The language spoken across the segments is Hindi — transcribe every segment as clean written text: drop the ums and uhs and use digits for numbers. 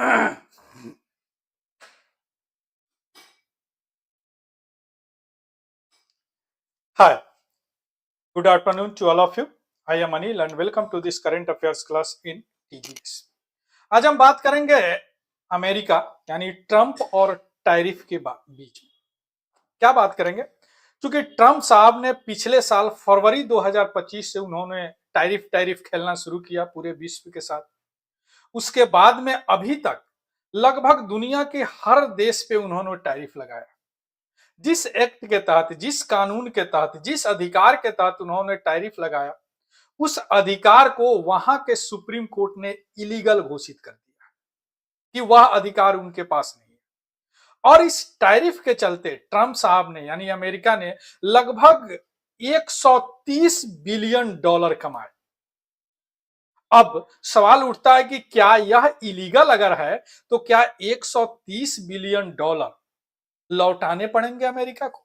Hi, good afternoon to all of you. I am Anil and welcome to this current affairs class in TGS. आज हम बात करेंगे अमेरिका यानी ट्रंप और टैरिफ के बीच में। क्या बात करेंगे? क्योंकि ट्रंप साहब ने पिछले साल फरवरी 2025 से उन्होंने टैरिफ खेलना शुरू किया पूरे विश्व के साथ। उसके बाद में अभी तक लगभग दुनिया के हर देश पे उन्होंने टैरिफ लगाया। जिस एक्ट के तहत, जिस कानून के तहत, जिस अधिकार के तहत उन्होंने टैरिफ लगाया, उस अधिकार को वहां के सुप्रीम कोर्ट ने इलीगल घोषित कर दिया कि वह अधिकार उनके पास नहीं है। और इस टैरिफ के चलते ट्रंप साहब ने यानी अमेरिका ने लगभग 130 बिलियन डॉलर कमाए। अब सवाल उठता है कि क्या यह इलीगल अगर है तो क्या 130 बिलियन डॉलर लौटाने पड़ेंगे अमेरिका को?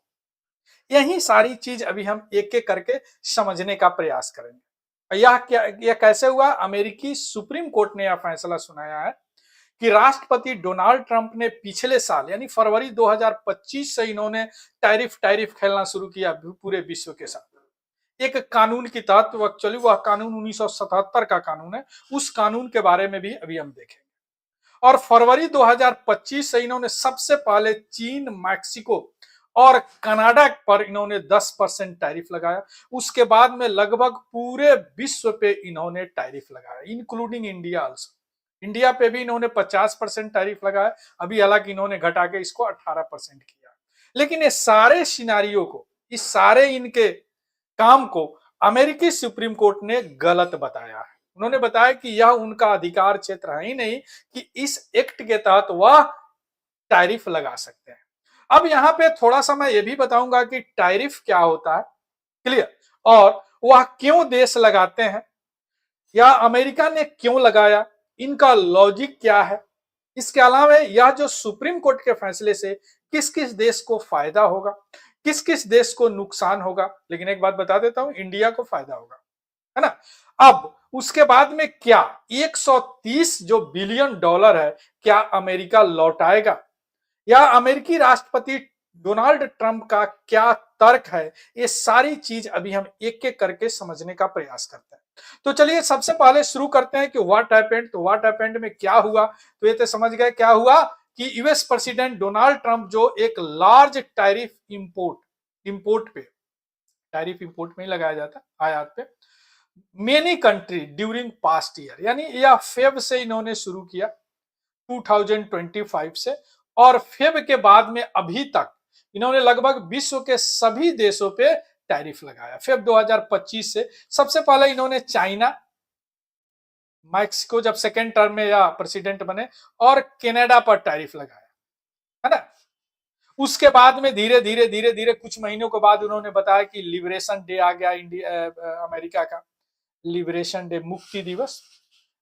यही सारी चीज अभी हम एक एक करके समझने का प्रयास करेंगे। यह कैसे हुआ? अमेरिकी सुप्रीम कोर्ट ने यह फैसला सुनाया है कि राष्ट्रपति डोनाल्ड ट्रंप ने पिछले साल यानी फरवरी 2025 से इन्होंने टैरिफ खेलना शुरू किया पूरे विश्व के साथ। एक कानून की तहत एक्चुअली वह कानून 1977 का कानून है, उस कानून के बारे में भी अभी हम देखेंगे। और फरवरी 2025 से इन्होंने सबसे पहले चीन, मैक्सिको और कनाडा पर इन्होंने 10% टैरिफ लगाया। उसके बाद में लगभग पूरे विश्व पे इन्होंने टैरिफ लगाया, इंक्लूडिंग इंडिया आल्सो। इंडिया पे भी इन्होंने 50% टैरिफ लगाया। अभी हालांकि इन्होंने घटा के इसको 18% किया। लेकिन ये सारे सिनारियों को, इस सारे इनके काम को अमेरिकी सुप्रीम कोर्ट ने गलत बताया है। उन्होंने बताया कि यह उनका अधिकार क्षेत्र है ही नहीं कि इस एक्ट के तहत वह टैरिफ लगा सकते हैं। अब यहां पे थोड़ा सा मैं ये भी बताऊंगा कि टैरिफ क्या होता है, क्लियर, और वह क्यों देश लगाते हैं या अमेरिका ने क्यों लगाया, इनका लॉजिक क्या है। इसके अलावा यह जो सुप्रीम कोर्ट के फैसले से किस किस देश को फायदा होगा, किस किस देश को नुकसान होगा। लेकिन एक बात बता देता हूं, इंडिया को फायदा होगा, है ना। अब उसके बाद में क्या 130 जो बिलियन डॉलर है क्या अमेरिका लौटाएगा, या अमेरिकी राष्ट्रपति डोनाल्ड ट्रंप का क्या तर्क है, ये सारी चीज अभी हम एक एक करके समझने का प्रयास करते हैं। तो चलिए सबसे पहले शुरू करते हैं कि व्हाट हैपेंड। तो व्हाट हैपेंड में क्या हुआ, तो ये तो समझ गए क्या हुआ कि यूएस प्रेसिडेंट डोनाल्ड ट्रंप जो एक लार्ज टैरिफ इंपोर्ट पे टैरिफ इंपोर्ट में ही लगाया जाता है आयात पे, many country during past year, यानी यह फेब से इन्होंने शुरू किया 2025 से, और फेब के बाद में अभी तक इन्होंने लगभग विश्व के सभी देशों पे टैरिफ लगाया। फेब 2025 से सबसे पहले इन्होंने चाइना, मैक्सिको जब सेकेंड टर्म में या प्रेसिडेंट बने, और कनाडा पर टैरिफ लगाया, है ना। उसके बाद में धीरे धीरे कुछ महीनों के बाद उन्होंने बताया कि लिबरेशन डे आ गया अमेरिका का, लिबरेशन डे, मुक्ति दिवस,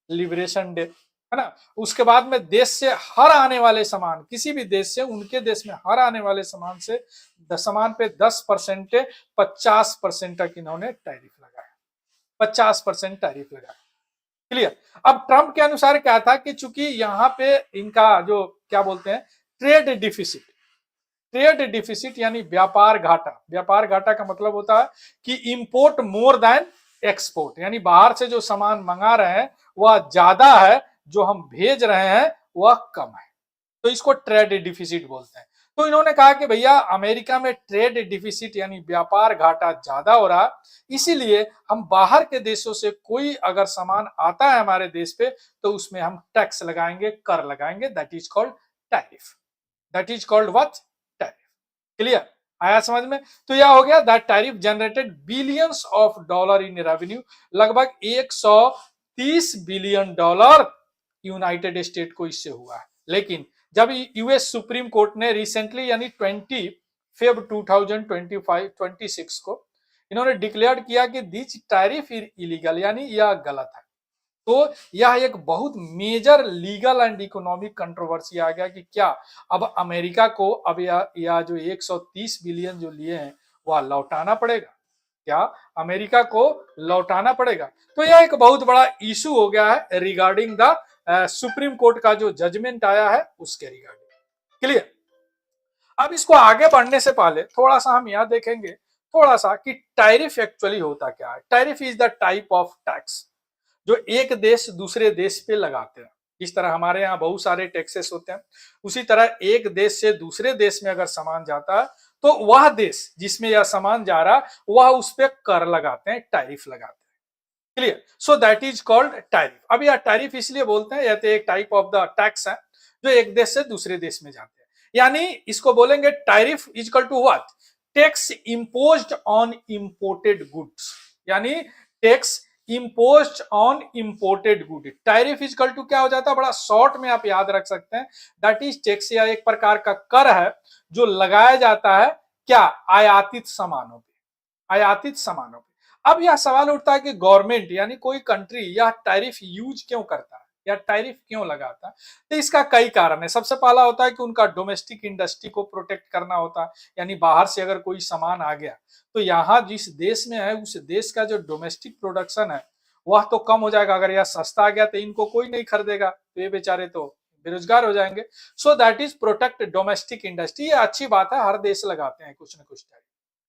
लिबरेशन डे, है ना। उसके बाद में देश से हर आने वाले सामान, किसी भी देश से उनके देश में हर आने वाले सामान से सामान पे 10% 50% तक इन्होंने टैरिफ लगाया, 50% टैरिफ लगाया, क्लियर। अब ट्रंप के अनुसार क्या था कि चूंकि यहाँ पे इनका जो क्या बोलते हैं ट्रेड डिफिसिट यानी व्यापार घाटा। व्यापार घाटा का मतलब होता है कि इंपोर्ट मोर देन एक्सपोर्ट, यानी बाहर से जो सामान मंगा रहे हैं वह ज्यादा है, जो हम भेज रहे हैं वह कम है, तो इसको ट्रेड डिफिसिट बोलते हैं। तो इन्होंने कहा कि भैया अमेरिका में ट्रेड डिफिसिट यानी व्यापार घाटा ज्यादा हो रहा, इसीलिए हम बाहर के देशों से कोई अगर सामान आता है हमारे देश पे तो उसमें हम टैक्स लगाएंगे, कर लगाएंगे, that is called tariff, that is called what, tariff, clear, आया समझ में। तो यह हो गया that tariff generated billions of dollar in revenue, लगभग 130 बिलियन डॉलर यूनाइटेड स्टेट को इससे हुआ है। लेकिन जब यूएस सुप्रीम कोर्ट ने रिसेंटली यानी 20 फेब 2026 को इन्होंने डिक्लेयर किया कि दिस टैरिफ इज इलीगल, यानी यह गलत है, तो यह एक बहुत major legal and economic controversy आ गया कि क्या अब अमेरिका को अब यह जो 130 बिलियन जो लिए हैं वह लौटाना पड़ेगा, क्या अमेरिका को लौटाना पड़ेगा। तो यह एक बहुत बड़ा इशू हो गया है रिगार्डिंग द सुप्रीम कोर्ट का जो जजमेंट आया है उसके रिगार्डिंग। क्लियर। अब इसको आगे बढ़ने से पहले थोड़ा सा हम यहां देखेंगे थोड़ा सा कि टैरिफ एक्चुअली होता क्या है। Tariff is the type of tax जो एक देश दूसरे देश पे लगाते हैं। इस तरह हमारे यहाँ बहुत सारे टैक्सेस होते हैं, उसी तरह एक देश से दूसरे देश में अगर सामान जाता है तो वह देश जिसमें यह सामान जा रहा वह उस पर कर लगाते हैं, टैरिफ लगाते हैं। Clear. So that is called tariff. अब यह टैरिफ इसलिए बोलते हैं, यह तो एक टाइप ऑफ द टैक्स है जो एक देश से दूसरे देश में जाते हैं। यानी इसको बोलेंगे tariff is equal to what, tax imposed on imported goods, यानी tax imposed on imported good. Tariff is equal to क्या हो जाता है, बड़ा शॉर्ट में आप याद रख सकते हैं, दैट इज टैक्स, या एक प्रकार का कर है जो लगाया जाता है क्या, आयातित सामानों पे, आयातित सामानों पे। अब यह सवाल उठता है कि गवर्नमेंट यानी कोई कंट्री यह टैरिफ यूज क्यों करता है या टैरिफ क्यों लगाता है। तो इसका कई कारण है। सबसे पहला होता है कि उनका डोमेस्टिक इंडस्ट्री को प्रोटेक्ट करना होता है, यानी बाहर से अगर कोई सामान आ गया तो यहाँ जिस देश में है उस देश का जो डोमेस्टिक प्रोडक्शन है वह तो कम हो जाएगा। अगर यह सस्ता आ गया तो इनको कोई नहीं खरीदेगा, तो ये बेचारे तो बेरोजगार हो जाएंगे। सो that is protect domestic industry. ये अच्छी बात है, हर देश लगाते हैं कुछ ना कुछ टैरिफ।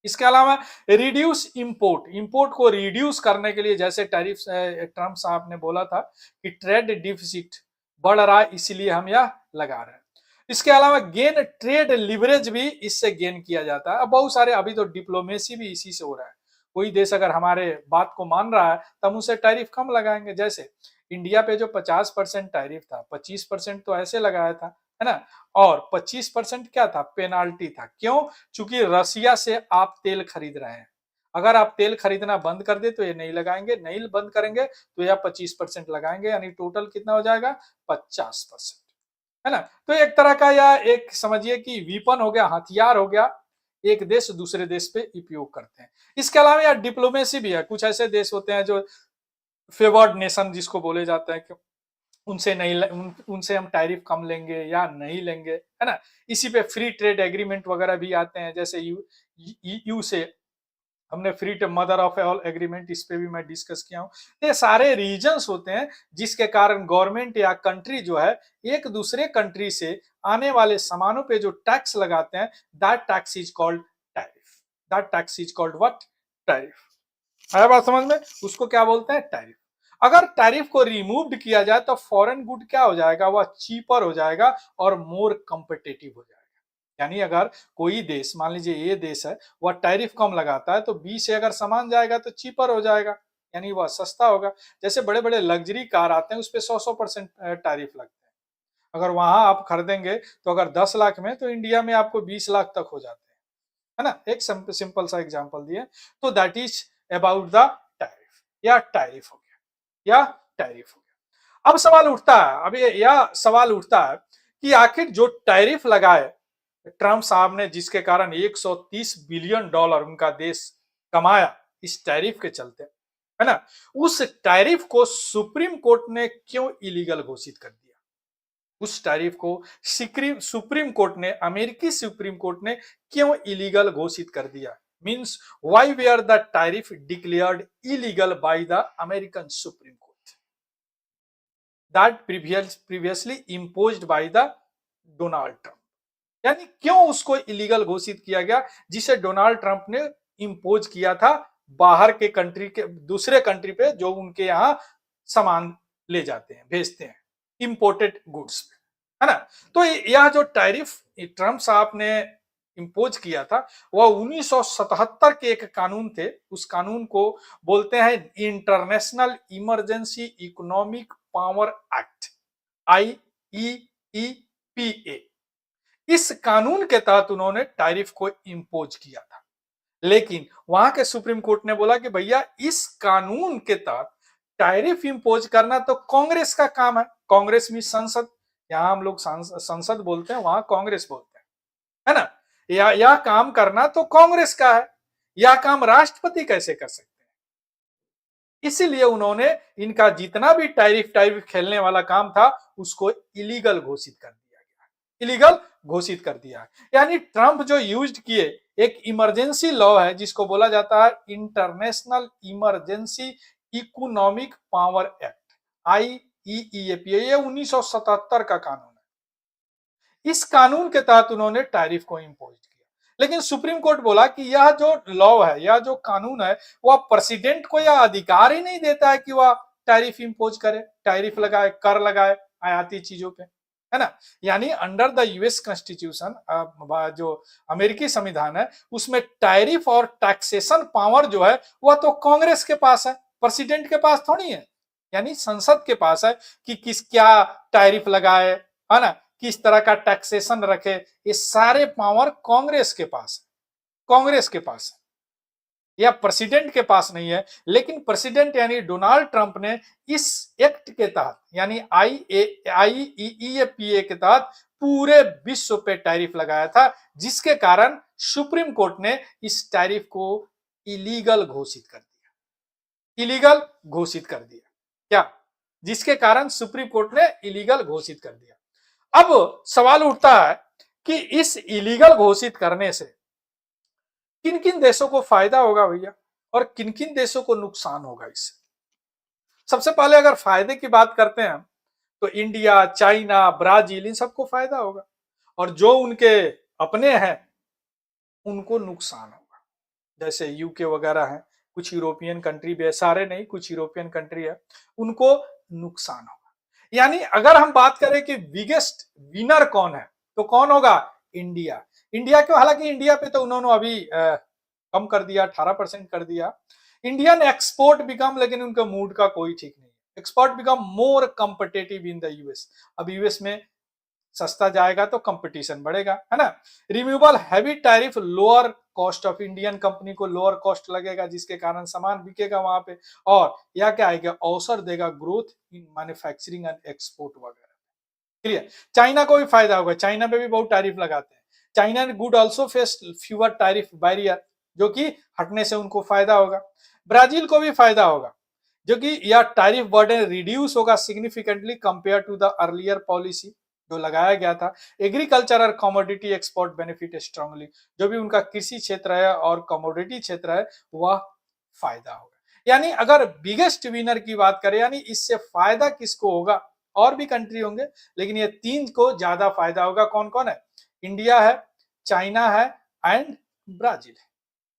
इसके अलावा रिड्यूस इंपोर्ट, इंपोर्ट को रिड्यूस करने के लिए, जैसे टैरिफ ट्रम्प साहब ने बोला था कि ट्रेड डिफिसिट बढ़ रहा है इसलिए हम यह लगा रहे हैं। इसके अलावा गेन ट्रेड लिवरेज भी इससे गेन किया जाता है। अब बहुत सारे, अभी तो डिप्लोमेसी भी इसी से हो रहा है। कोई देश अगर हमारे बात को मान रहा है तो हम उसे टैरिफ कम लगाएंगे। जैसे इंडिया पे जो 50% टैरिफ था, 25% तो ऐसे लगाया था, है ना, और 25% क्या था, पेनाल्टी था। क्यों? चूंकि रसिया से आप तेल खरीद रहे हैं, अगर आप तेल खरीदना बंद कर दे तो ये नहीं लगाएंगे, नहीं बंद करेंगे तो यह 25% लगाएंगे, यानी टोटल कितना हो जाएगा, 50%, है ना। तो एक तरह का यह एक समझिए कि वीपन हो गया, हथियार हो गया, एक देश दूसरे देश पे उपयोग करते हैं। इसके अलावा यार डिप्लोमेसी भी है। कुछ ऐसे देश होते हैं जो फेवर्ड नेशन जिसको बोले जाते हैं कि उनसे नहीं उनसे हम टैरिफ कम लेंगे या नहीं लेंगे, है ना। इसी पे फ्री ट्रेड एग्रीमेंट वगैरह भी आते हैं, जैसे यू से हमने free mother of all agreement, इस पे भी मैं डिस्कस किया हूँ। ये सारे रीजंस होते हैं जिसके कारण गवर्नमेंट या कंट्री जो है एक दूसरे कंट्री से आने वाले सामानों पे जो टैक्स लगाते हैं, that tax is called tariff. That tax is called what, tariff. आया बात समझ में? उसको क्या बोलते हैं, टैरिफ। अगर टैरिफ को रिमूव्ड किया जाए तो फॉरेन गुड क्या हो जाएगा, वह चीपर हो जाएगा और मोर कंपिटिटिव हो जाएगा। यानी अगर कोई देश, मान लीजिए ये देश है, वह टैरिफ कम लगाता है तो बी से अगर सामान जाएगा तो चीपर हो जाएगा, यानी वह सस्ता होगा। जैसे बड़े बड़े लग्जरी कार आते हैं उस पर 100% टैरिफ लगता है। अगर वहां आप खरीदेंगे तो अगर 10 लाख में, तो इंडिया में आपको 20 लाख तक हो जाते हैं, है ना। एक सिंपल सा एग्जांपल दिए। तो that is about the tariff, या टैरिफ हो गया, या टैरिफ हो गया। अब सवाल उठता है, अब यह सवाल उठता है कि आखिर जो टैरिफ लगाए ट्रम्प साहब ने, जिसके कारण 130 बिलियन डॉलर उनका देश कमाया इस टैरिफ के चलते, है ना, उस टैरिफ को सुप्रीम कोर्ट ने क्यों इलीगल घोषित कर दिया? उस टैरिफ को सुप्रीम कोर्ट ने, अमेरिकी सुप्रीम कोर्ट ने क्यों इलीगल घोषित कर दिया? Means why were the tariff declared illegal by the American supreme Court that previously imposed by the Donald Trump. यानी क्यों उसको इलीगल घोषित किया गया जिसे डोनाल्ड ट्रंप ने इंपोज किया था बाहर के कंट्री के, दूसरे कंट्री पे जो उनके यहां सामान ले जाते हैं, भेजते हैं, इंपोर्टेड गुड्स, है ना। तो यह जो टैरिफ ट्रंप साहब ने इंपोज किया था वह 1977 के एक कानून थे। उस कानून को बोलते हैं international emergency economic power act, IEEPA। इस कानून के तहत उन्होंने टैरिफ को इंपोज किया था, लेकिन वहां के सुप्रीम कोर्ट ने बोला कि भैया इस कानून के तहत टैरिफ इंपोज करना तो कांग्रेस का काम है। कांग्रेस में संसद, यहां हम लोग संसद बोलते हैं, वहां कांग्रेस बोलते हैं, है ना। यह काम करना तो कांग्रेस का है, यह काम राष्ट्रपति कैसे कर सकते हैं? इसीलिए उन्होंने इनका जितना भी टैरिफ खेलने वाला काम था उसको इलीगल घोषित कर दिया गया, इलीगल घोषित कर दिया है। यानी ट्रंप जो यूज किए एक इमरजेंसी लॉ है जिसको बोला जाता है international emergency economic power act, IEEPA, ये 1977 का कानून है। इस कानून के तहत उन्होंने टैरिफ को इम्पोज किया, लेकिन सुप्रीम कोर्ट बोला कि यह जो लॉ है, यह जो कानून है, वह प्रेसिडेंट को यह अधिकार ही नहीं देता है कि वह टैरिफ इम्पोज करे, टैरिफ लगाए, कर लगाए आयाती चीजों पे, है ना। यानी अंडर द यूएस कॉन्स्टिट्यूशन, जो अमेरिकी संविधान है, उसमें टैरिफ और टैक्सेशन पावर जो है वह तो कांग्रेस के पास है, प्रेसिडेंट के पास थोड़ी है। यानी संसद के पास है कि किस क्या टैरिफ लगाए, है ना, किस तरह का टैक्सेशन रखे, ये सारे पावर कांग्रेस के पास है, कांग्रेस के पास है, या प्रेसिडेंट के पास नहीं है। लेकिन प्रेसिडेंट यानी डोनाल्ड ट्रंप ने इस एक्ट के तहत, यानी IEEPA के तहत पूरे विश्व पे टैरिफ लगाया था, जिसके कारण सुप्रीम कोर्ट ने इस टैरिफ को इलीगल घोषित कर दिया, इलीगल घोषित कर दिया। क्या? जिसके कारण सुप्रीम कोर्ट ने इलीगल घोषित कर दिया। अब सवाल उठता है कि इस इलीगल घोषित करने से किन किन देशों को फायदा होगा भैया, और किन किन देशों को नुकसान होगा इससे। सबसे पहले अगर फायदे की बात करते हैं तो इंडिया, चाइना, ब्राजील, इन सबको फायदा होगा, और जो उनके अपने हैं उनको नुकसान होगा। जैसे यूके वगैरह है, कुछ यूरोपियन कंट्री भी है, सारे नहीं, कुछ यूरोपियन कंट्री है, उनको नुकसान होगा। यानी अगर हम बात करें कि बिगेस्ट विनर कौन है, तो कौन होगा? इंडिया। इंडिया क्यों? हालांकि इंडिया पे तो उन्होंने अभी कम कर दिया, 18% कर दिया। इंडियन एक्सपोर्ट बिकम, लेकिन उनका मूड का कोई ठीक नहीं। Export become more competitive in the US. अब यूएस में सस्ता जाएगा तो कंपटीशन बढ़ेगा, है ना। Removal heavy tariff, lower cost of Indian company को लोअर कॉस्ट लगेगा, जिसके कारण सामान बिकेगा वहां पे, और यह क्या आएगा? अवसर देगा growth in manufacturing and export वगैरह। क्लियर? चाइना को भी फायदा होगा, चाइना पे भी बहुत टैरिफ लगाते हैं। China good also face fewer tariff barrier, जो कि हटने से उनको फायदा होगा। ब्राजील को भी फायदा होगा, जो कि यह टैरिफ बर्डन रिड्यूस होगा significantly compare to the earlier policy जो लगाया गया था। एग्रीकल्चर और कमोडिटी एक्सपोर्ट बेनिफिट स्ट्रांगली, जो भी उनका कृषि क्षेत्र है और कमोडिटी क्षेत्र है वह फायदा होगा। यानी अगर बिगेस्ट विनर की बात करें, यानी इससे फायदा किसको होगा? और भी कंट्री होंगे, लेकिन ये तीन को ज्यादा फायदा होगा। कौन कौन है? इंडिया है, चाइना है एंड ब्राजील है।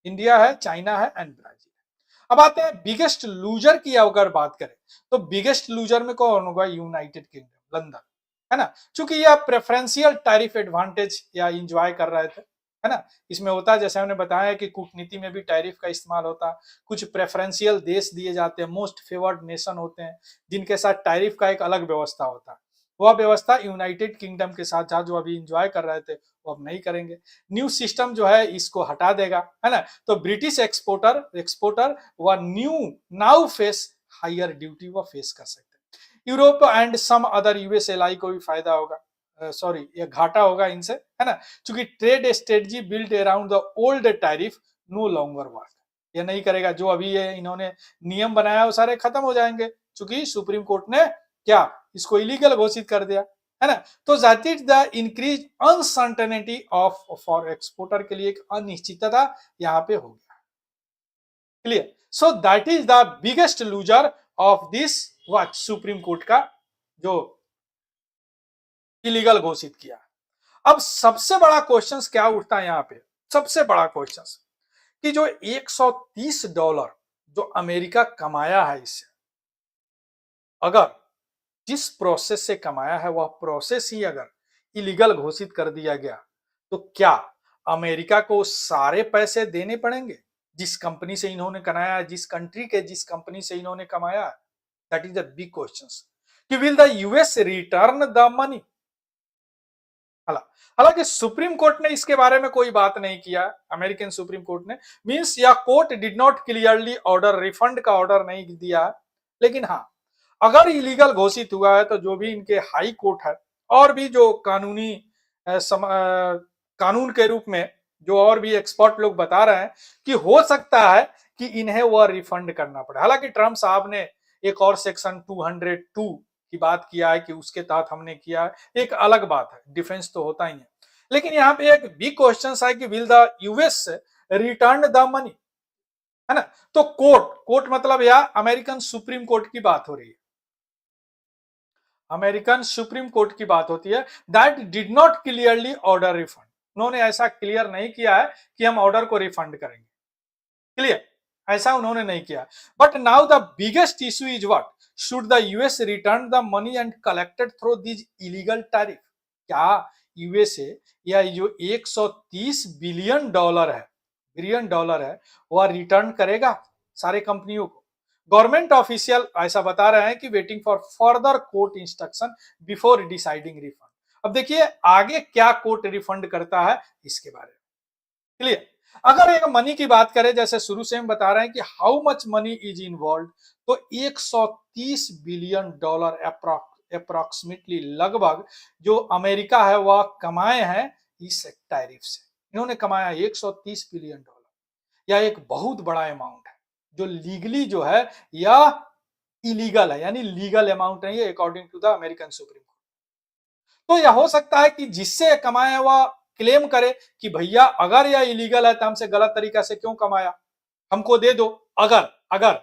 इंडिया है, चाइना है एंड ब्राजील। अब आते हैं बिगेस्ट लूजर की अगर बात करें, तो बिगेस्ट लूजर में कौन होगा? यूनाइटेड किंगडम, लंदन, है ना। चूंकि यह प्रेफरेंशियल टैरिफ एडवांटेज या इंजॉय कर रहे थे, है ना। इसमें होता है, जैसे हमने बताया कि कूटनीति में भी टैरिफ का इस्तेमाल होता है। कुछ प्रेफरेंशियल देश दिए जाते हैं, मोस्ट फेवर्ड नेशन होते हैं, जिनके साथ टैरिफ का एक अलग व्यवस्था होता है। वह व्यवस्था यूनाइटेड किंगडम के साथ जो अभी इंजॉय कर रहे थे वो अब नहीं करेंगे। न्यू सिस्टम जो है इसको हटा देगा, है ना। तो ब्रिटिश एक्सपोर्टर व new now face higher duty व फेस कर सकते हैं। Europe and some other US ally को भी फायदा होगा, सॉरी ये घाटा होगा इनसे, है ना। क्योंकि trade strategy build around the old tariff no longer work, ये नहीं करेगा। जो अभी ये इन्होंने नियम बनाया वो सारे खत्म हो जाएंगे, क्योंकि सुप्रीम कोर्ट ने क्या इसको इलीगल घोषित कर दिया, है ना। तो that is the increase uncertainty of for exporter, के लिए एक अनिश्चितता यहाँ पे हो गया। Clear? So that is the biggest loser of this what supreme court का जो इलीगल घोषित किया। अब सबसे बड़ा क्वेश्चन क्या उठता है यहाँ पे? सबसे बड़ा क्वेश्चन कि जो $130 जो अमेरिका कमाया है इससे, अगर जिस प्रोसेस से कमाया है वह प्रोसेस ही अगर इलीगल घोषित कर दिया गया, तो क्या अमेरिका को सारे पैसे देने पड़ेंगे जिस कंपनी से इन्होंने कमाया, जिस कंट्री के जिस कंपनी से इन्होंने कमाया? That is the big question कि will the US return the money. हालांकि सुप्रीम कोर्ट ने इसके बारे में कोई बात नहीं किया, अमेरिकन सुप्रीम कोर्ट ने, मींस या court did not clearly order, refund का ऑर्डर नहीं दिया। लेकिन हाँ, अगर इलीगल घोषित हुआ है तो जो भी इनके हाई कोर्ट है और भी जो कानूनी कानून के रूप में जो और भी एक्सपर्ट लोग बता रहे हैं कि हो सकता है कि इन्हें वह रिफंड करना पड़े। हालांकि ट्रंप साहब ने एक और सेक्शन 202 की बात किया है कि उसके तहत हमने किया है, एक अलग बात है, डिफेंस तो होता ही है। लेकिन यहाँ पे एक बिग क्वेश्चन है कि will the US return the money, है ना। तो कोर्ट मतलब यह अमेरिकन सुप्रीम कोर्ट की बात हो रही है। अमेरिकन सुप्रीम कोर्ट की बात होती है, that did not clearly order refund. उन्होंने ऐसा क्लियर नहीं किया है कि हम ऑर्डर को रिफंड करेंगे, क्लियर, ऐसा उन्होंने नहीं किया। But now the biggest issue is what, should the US return the money and collected through this illegal tariff. क्या यूएसए या जो 130 बिलियन डॉलर है, बिलियन डॉलर है, वह रिटर्न करेगा सारे कंपनियों को? गवर्नमेंट ऑफिशियल ऐसा बता रहे हैं कि waiting for further court instruction before deciding refund. अब देखिए आगे क्या कोर्ट रिफंड करता है इसके बारे में, क्लियर। अगर एक मनी की बात करें, जैसे शुरू से हम बता रहे हैं कि how much money is involve, तो 130 बिलियन डॉलर अप्रोक्सीमेटली, लगभग जो अमेरिका है वह कमाए हैं इस टैरिफ से। इन्होंने कमाया 130 बिलियन डॉलर। यह एक बहुत बड़ा अमाउंट है जो लीगली जो है या इलीगल है, यानी लीगल अमाउंट नहीं है according to the American supreme Court. तो यह हो सकता है कि जिससे कमाया वह क्लेम करे कि भैया अगर यह इलीगल है तो हमसे गलत तरीका से क्यों कमाया, हमको दे दो। अगर अगर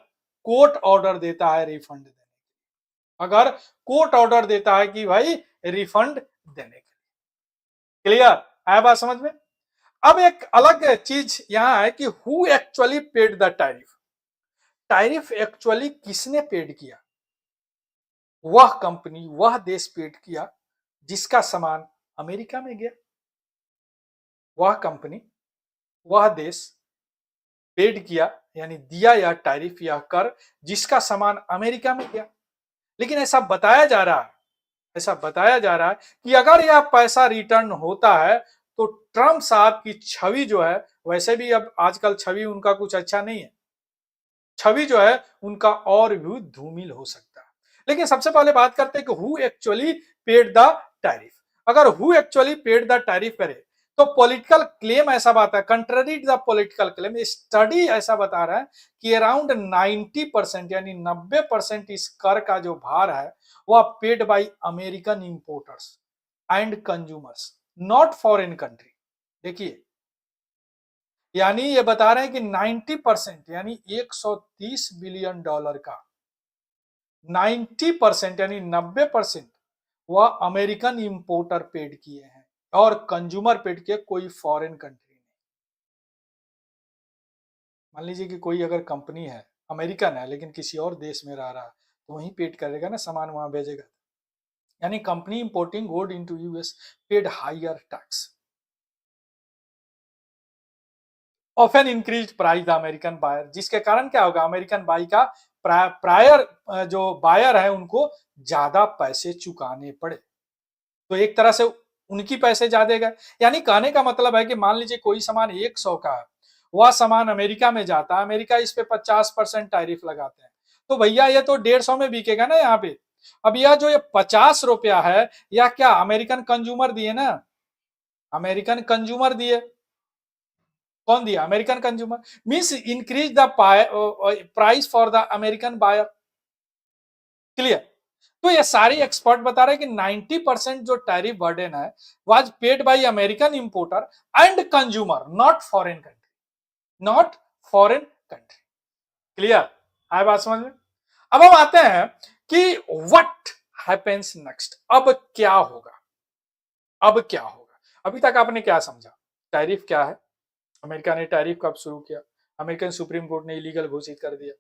कोर्ट ऑर्डर देता है रिफंड देने, अगर कोर्ट ऑर्डर देता है कि भाई रिफंड देने के लिए, क्लियर है बात समझ में? अब एक अलग चीज यहां है कि who actually paid the tariff. Tariff actually किसने पेड किया? वह कंपनी, वह देश पेड किया जिसका सामान अमेरिका में गया। वह कंपनी, वह देश पेड किया, यानी दिया या टैरिफ या कर, जिसका सामान अमेरिका में गया। लेकिन ऐसा बताया जा रहा है, ऐसा बताया जा रहा है कि अगर यह पैसा रिटर्न होता है तो ट्रंप साहब की छवि जो है, वैसे भी अब आजकल छवि उनका कुछ अच्छा नहीं है, छवि जो है उनका और भी धूमिल हो सकता है। लेकिन सबसे पहले बात करते हैं कि who actually paid the tariff. अगर who actually paid the tariff करे तो पॉलिटिकल क्लेम ऐसा बात है, contrary the political claim, study ऐसा बता रहा है कि अराउंड 90% यानी 90% इस कर का जो भार है वह paid by American importers and consumers, not foreign country. देखिए यानी ये बता रहे हैं कि 90% यानी 130 बिलियन डॉलर का 90% यानी 90% वह अमेरिकन इंपोर्टर पेड किए हैं और कंज्यूमर पेड किए, कोई फॉरेन कंट्री नहीं। मान लीजिए कि कोई अगर कंपनी है, अमेरिकन है लेकिन किसी और देश में रह रहा है, तो वहीं पेड करेगा ना, सामान वहां भेजेगा। यानी company importing good into US paid higher tax, often increase price the American buyer, जिसके कारण क्या होगा, अमेरिकन बाई का प्रायर जो बायर है उनको ज्यादा पैसे चुकाने पड़े, तो एक तरह से उनकी पैसे ज्यादा गए। यानी कहने का मतलब है कि मान लीजिए कोई सामान 100 का है, वह सामान अमेरिका में जाता है, अमेरिका इस पे 50% टैरिफ लगाते हैं, तो भैया ये तो 150 में बिकेगा ना यहाँ पे। अब यह जो ये 50 रुपया है, या क्या अमेरिकन कंज्यूमर दिए ना, अमेरिकन कंज्यूमर दिए। कौन दिया? American consumer. Means increase the price for the American buyer, clear. तो ये सारी एक्सपर्ट बता रहे हैं कि 90% जो टैरिफ बर्डन है was paid by American importer and consumer, not foreign country, not foreign country, clear है बात समझ में? अब हम आते हैं कि व्हाट हैपेंस नेक्स्ट, अब क्या होगा, अब क्या होगा। अभी तक आपने क्या समझा, टैरिफ क्या है, अमेरिका ने टैरिफ कब शुरू किया, अमेरिकन सुप्रीम कोर्ट ने इलीगल घोषित कर दिया,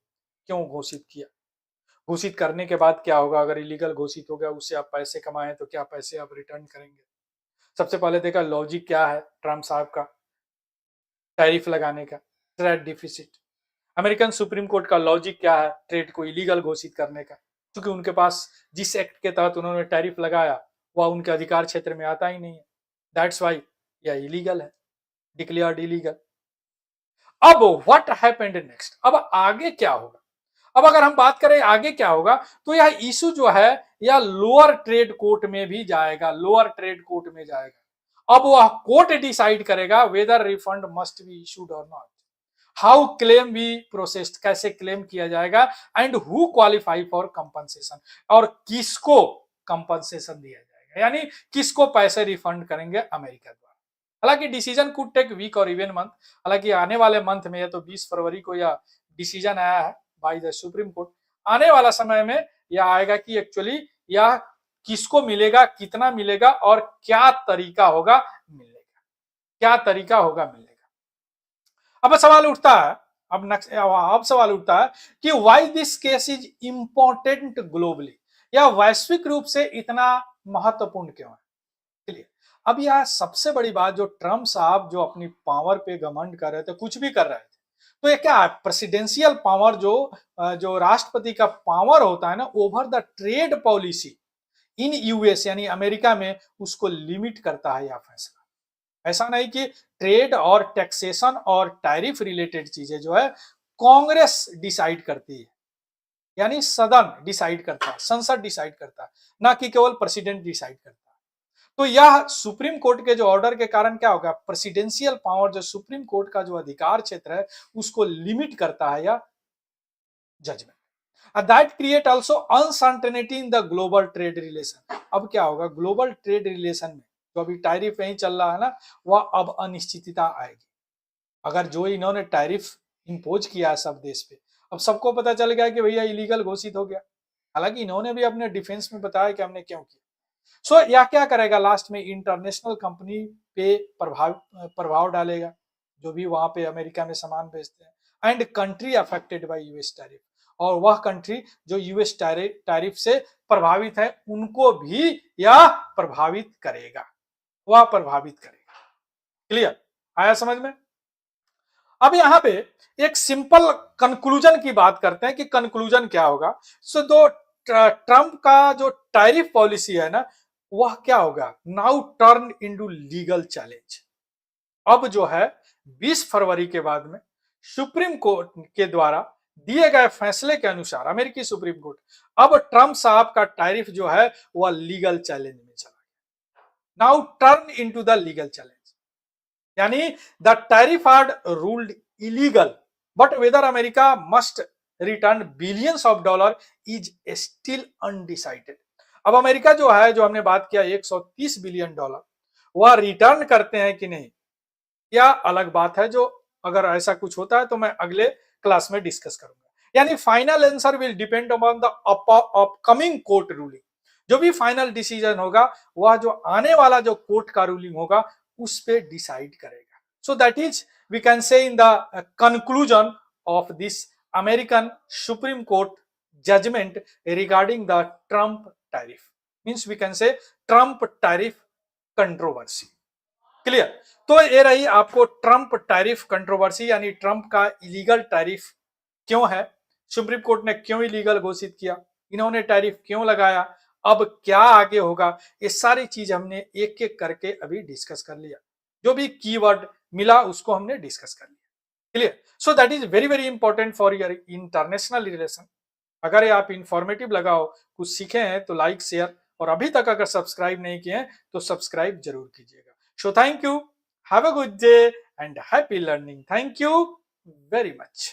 क्यों घोषित किया, घोषित करने के बाद क्या होगा, अगर इलीगल घोषित हो गया उससे आप पैसे कमाए तो क्या पैसे आप रिटर्न करेंगे। सबसे पहले देखा लॉजिक क्या है ट्रम्प साहब का टैरिफ लगाने का, trade deficit. American supreme court का लॉजिक क्या है ट्रेड को इलीगल घोषित करने का, क्योंकि उनके पास जिस एक्ट के तहत उन्होंने टैरिफ लगाया वह उनके अधिकार क्षेत्र में आता ही नहीं है, दैट्स वाई यह इलीगल है, डिक्लेयर्ड इलीगल। अब व्हाट हैपेंड नेक्स्ट, अब आगे क्या होगा। अब अगर हम बात करें आगे क्या होगा, तो यह इशू जो है यह लोअर ट्रेड कोर्ट में भी जाएगा, लोअर ट्रेड कोर्ट में जाएगा। अब वह कोर्ट डिसाइड करेगा whether refund must be issued और not, how claim be processed, कैसे क्लेम किया जाएगा, and who qualify for compensation, और किसको कंपनसेशन दिया जाएगा, यानी किसको पैसे रिफंड करेंगे अमेरिका द्वारा। हालांकि डिसीजन कुड टेक वीक और इवन मंथ, हालांकि आने वाले मंथ में, तो 20 फरवरी को यह डिसीजन आया है बाय द सुप्रीम कोर्ट, आने वाला समय में यह आएगा कि एक्चुअली यह किसको मिलेगा, कितना मिलेगा और क्या तरीका होगा मिलने का, क्या तरीका होगा मिलने का। अब सवाल उठता है, अब सवाल उठता है कि why this case is important globally, या वैश्विक रूप से इतना महत्वपूर्ण क्यों है। चलिए, अब यह सबसे बड़ी बात, जो ट्रम्प साहब जो अपनी पावर पे घमंड कर रहे थे, कुछ भी कर रहे थे, तो ये क्या है, प्रेसिडेंशियल पावर, जो राष्ट्रपति का पावर होता है ना over the trade policy in US यानी अमेरिका में, उसको लिमिट करता है यह फैसला। ऐसा नहीं कि ट्रेड और टैक्सेशन और टैरिफ रिलेटेड चीजें जो है कांग्रेस डिसाइड करती है, यानी सदन डिसाइड करता है, संसद डिसाइड करता है, ना कि केवल प्रेसिडेंट डिसाइड करता है। तो यह सुप्रीम कोर्ट के जो ऑर्डर के कारण क्या होगा, प्रेसिडेंशियल पावर, जो सुप्रीम कोर्ट का जो अधिकार क्षेत्र है उसको लिमिट करता है यह judgement. That create also uncertainty in the global trade relation. अब क्या होगा, ग्लोबल ट्रेड रिलेशन में जो अभी टैरिफ नहीं चल रहा है ना, वह अब अनिश्चितता आएगी। अगर जो इन्होंने टैरिफ इंपोज किया है सब देश पे, अब सबको पता चल गया कि भैया इलीगल घोषित हो गया, हालांकि इन्होंने भी अपने डिफेंस में बताया कि हमने क्यों किया। सो यह क्या करेगा, लास्ट में इंटरनेशनल कंपनी पे प्रभाव डालेगा, जो भी वहां पे अमेरिका में सामान बेचते हैं, and country affected by US tariff, और वह कंट्री जो यूएस टैरिफ से प्रभावित है उनको भी यह प्रभावित करेगा, वह प्रभावित करेगा। क्लियर आया समझ में। अब यहाँ पे एक सिंपल कंक्लूजन की बात करते हैं कि कंक्लूजन क्या होगा। सो दो ट्रम्प का जो टैरिफ पॉलिसी है ना, वह क्या होगा, now turn into legal challenge. अब जो है 20 फरवरी के बाद में सुप्रीम कोर्ट के द्वारा दिए गए फैसले के अनुसार, अमेरिकी सुप्रीम कोर्ट, अब ट्रम्प साहब का टैरिफ जो है वह लीगल चैलेंज में चला गया। Now turn into the legal challenge, यानी the tariff are ruled illegal, but whether America must return billions of dollar is still undecided. अब अमेरिका जो है, जो हमने बात किया 130 बिलियन डॉलर, वह रिटर्न करते हैं कि नहीं, या अलग बात है, जो अगर ऐसा कुछ होता है तो मैं अगले क्लास में डिस्कस करूंगा। यानी final answer will depend upon the upcoming court ruling. जो भी फाइनल डिसीजन होगा वह जो आने वाला जो कोर्ट का रूलिंग होगा उस पे डिसाइड करेगा। So that is we can say in the conclusion of this American supreme Court judgement regarding the Trump tariff, means we can say Trump tariff controversy. Clear. तो ये रही आपको ट्रम्प टैरिफ कंट्रोवर्सी, यानी ट्रम्प का इलीगल टैरिफ क्यों है, सुप्रीम कोर्ट ने क्यों इलीगल घोषित किया, इन्होंने टैरिफ क्यों लगाया, अब क्या आगे होगा, ये सारी चीज हमने एक एक करके अभी डिस्कस कर लिया। जो भी कीवर्ड मिला उसको हमने डिस्कस कर लिया। Clear. So that is very very important for your international relation. अगर ये आप इंफॉर्मेटिव लगा हो, कुछ सीखे हैं, तो लाइक शेयर, और अभी तक अगर सब्सक्राइब नहीं किए हैं तो सब्सक्राइब जरूर कीजिएगा। So thank you. Have a good day and happy learning. Thank you very much.